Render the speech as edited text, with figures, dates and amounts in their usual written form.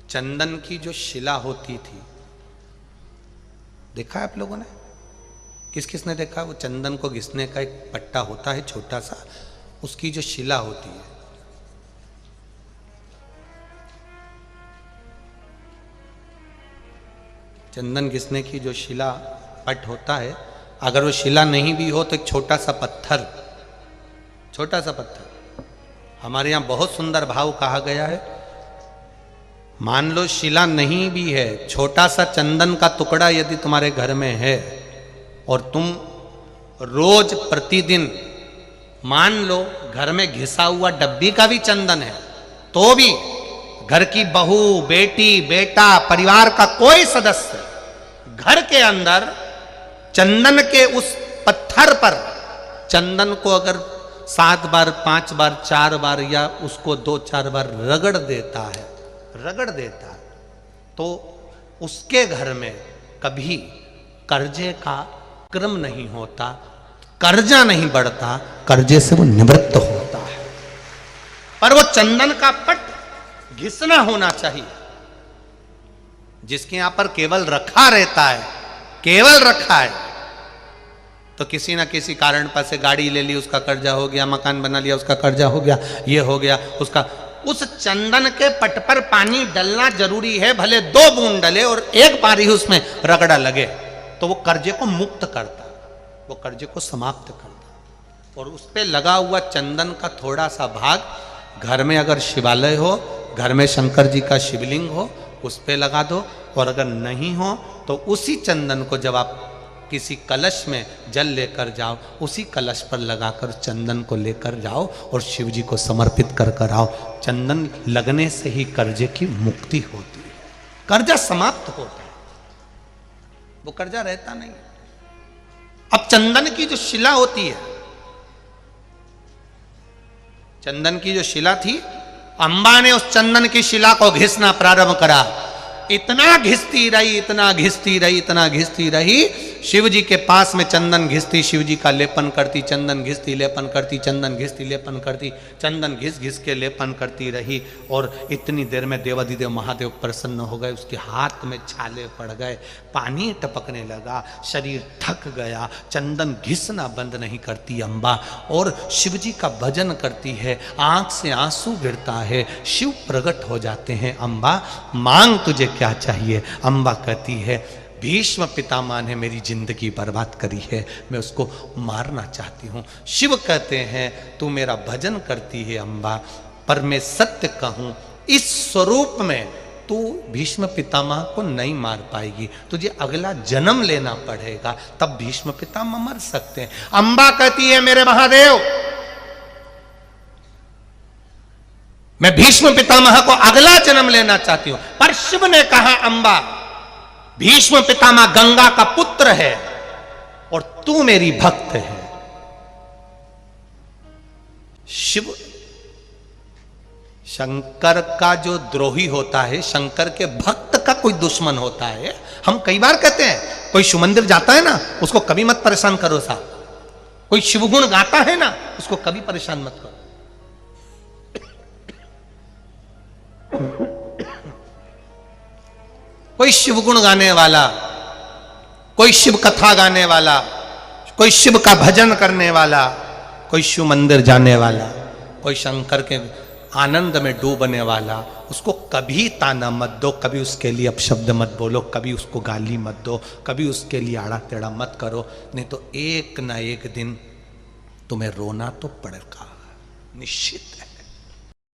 चंदन की जो शिला होती थी, देखा है आप लोगों ने? किस किस ने देखा? वो चंदन को घिसने का एक पट्टा होता है छोटा सा, उसकी जो शिला होती है, चंदन घिसने की जो शिला पट होता है, अगर वो शिला नहीं भी हो तो एक छोटा सा पत्थर, छोटा सा पत्थर। हमारे यहां बहुत सुंदर भाव कहा गया है, मान लो शिला नहीं भी है, छोटा सा चंदन का टुकड़ा यदि तुम्हारे घर में है और तुम रोज प्रतिदिन, मान लो घर में घिसा हुआ डब्बी का भी चंदन है, तो भी घर की बहू, बेटी, बेटा, परिवार का कोई सदस्य घर के अंदर चंदन के उस पत्थर पर चंदन को अगर 7 बार, 5 बार, 4 बार या उसको 2-4 बार रगड़ देता है, तो उसके घर में कभी कर्जे का क्रम नहीं होता, कर्जा नहीं बढ़ता, कर्जे से वो निवृत्त होता है। पर वो चंदन का पट घिसना होना चाहिए। जिसके यहां पर केवल रखा रहता है, केवल रखा है, तो किसी ना किसी कारण पर से गाड़ी ले ली, उसका कर्जा हो गया, मकान बना लिया, उसका कर्जा हो गया, ये हो गया, उसका, उस चंदन के पट पर पानी डलना जरूरी है, भले 2 बूंद डले और एक बार ही उसमें रगड़ा लगे, तो वो कर्जे को मुक्त करता, वो कर्जे को समाप्त करता। और उस पे लगा हुआ चंदन का थोड़ा सा भाग घर में अगर शिवालय हो, घर में शंकर जी का शिवलिंग हो, उस पे लगा दो, और अगर नहीं हो तो उसी चंदन को जब आप किसी कलश में जल लेकर जाओ, उसी कलश पर लगाकर चंदन को लेकर जाओ और शिव जी को समर्पित कर कर आओ। चंदन लगने से ही कर्जे की मुक्ति होती है, कर्जा समाप्त होता है, वो कर्जा रहता नहीं। अब चंदन की जो शिला होती है, चंदन की जो शिला थी, अंबा ने उस चंदन की शिला को घिसना प्रारंभ करा। इतना घिसती रही, इतना घिसती रही, इतना घिसती रही, शिव जी के पास में चंदन घिसती, शिव जी का लेपन करती, चंदन घिसती, लेपन करती, चंदन घिसती, लेपन करती, चंदन घिस घिस के लेपन करती रही। और इतनी देर में देवाधिदेव महादेव प्रसन्न हो गए, उसके हाथ में छाले पड़ गए, पानी टपकने लगा, शरीर थक गया, चंदन घिसना बंद नहीं करती अंबा, और शिव जी का भजन करती है, आंख से आंसू गिरता है, शिव प्रकट हो जाते हैं। अंबा मांग तुझे क्या चाहिए? अंबा कहती है, भीष्म पितामह ने मेरी जिंदगी बर्बाद करी है, मैं उसको मारना चाहती हूँ। शिव कहते हैं, तू मेरा भजन करती है अंबा, पर मैं सत्य कहूँ, इस स्वरूप में तू भीष्म पितामह को नहीं मार पाएगी, तुझे अगला जन्म लेना पड़ेगा, तब भीष्म पितामह मर सकते हैं। अंबा कहती है, मेरे महादेव, मैं भीष्म पितामह को अगला जन्म लेना चाहती हूं। पर शिव ने कहा, अंबा, भीष्म पितामह गंगा का पुत्र है और तू मेरी भक्त है। शिव शंकर का जो द्रोही होता है, शंकर के भक्त का कोई दुश्मन होता है। हम कई बार कहते हैं, कोई शिव मंदिर जाता है ना, उसको कभी मत परेशान करो साहब। कोई शिवगुण गाता है ना, उसको कभी परेशान मत करो। कोई शिव गुण गाने वाला, कोई शिव कथा गाने वाला, कोई शिव का भजन करने वाला, कोई शिव मंदिर जाने वाला, कोई शंकर के आनंद में डूबने वाला, उसको कभी ताना मत दो, कभी उसके लिए अपशब्द मत बोलो, कभी उसको गाली मत दो, कभी उसके लिए आड़ा टेढ़ा मत करो, नहीं तो एक ना एक दिन तुम्हें रोना तो पड़ेगा, निश्चित है।